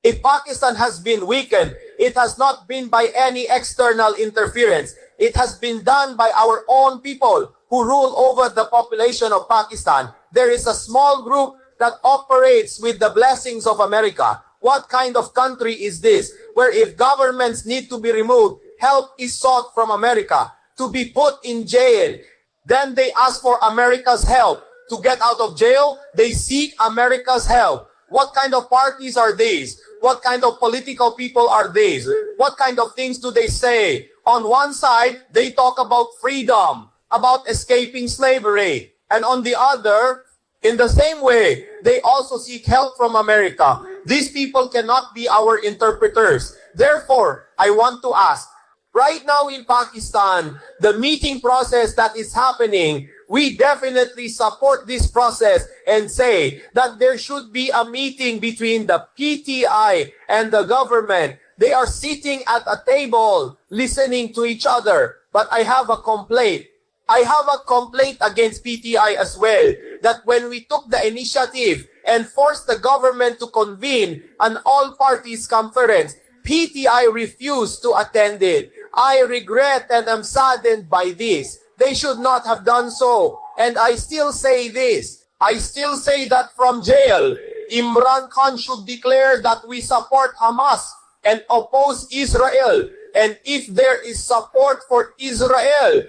If Pakistan has been weakened, it has not been by any external interference. It has been done by our own people who rule over the population of Pakistan. There is a small group that operates with the blessings of America. What kind of country is this, where if governments need to be removed, help is sought from America to be put in jail? Then they ask for America's help. To get out of jail, they seek America's help. What kind of parties are these? What kind of political people are these? What kind of things do they say? On one side, they talk about freedom, about escaping slavery. And on the other, in the same way, they also seek help from America. These people cannot be our interpreters. Therefore, I want to ask, right now in Pakistan, the meeting process that is happening, we definitely support this process and say that there should be a meeting between the PTI and the government. They are sitting at a table, listening to each other. But I have a complaint. I have a complaint against PTI as well, that when we took the initiative and forced the government to convene an all-parties conference, PTI refused to attend it. I regret and am saddened by this. They should not have done so. And I still say this. I still say that from jail, Imran Khan should declare that we support Hamas and oppose Israel. And if there is support for Israel,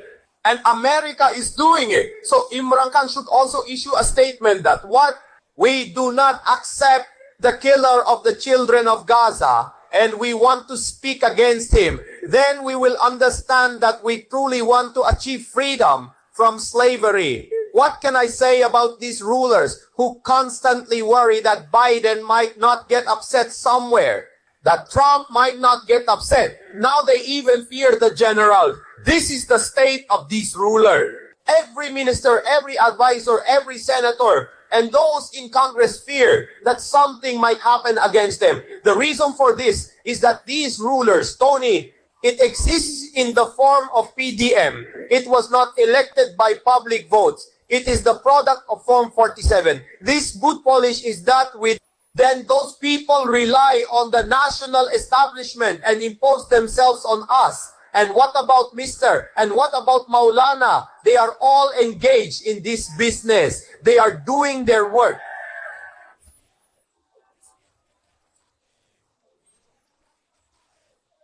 and America is doing it, so Imran Khan should also issue a statement that what? We do not accept the killer of the children of Gaza, and we want to speak against him. Then we will understand that we truly want to achieve freedom from slavery. What can I say about these rulers who constantly worry that Biden might not get upset somewhere, that Trump might not get upset? Now they even fear the general. This is the state of these rulers. Every minister, every advisor, every senator, and those in Congress fear that something might happen against them. The reason for this is that these rulers, Tony, it exists in the form of PDM. It was not elected by public votes. It is the product of Form 47. This boot polish is that with, then those people rely on the national establishment and impose themselves on us. And what about Mr. and what about Maulana? They are all engaged in this business. They are doing their work.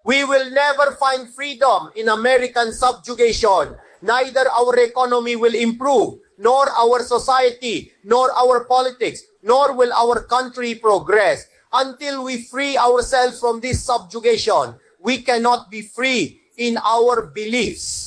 We will never find freedom in American subjugation. Neither our economy will improve, nor our society, nor our politics, nor will our country progress. Until we free ourselves from this subjugation, we cannot be free in our beliefs.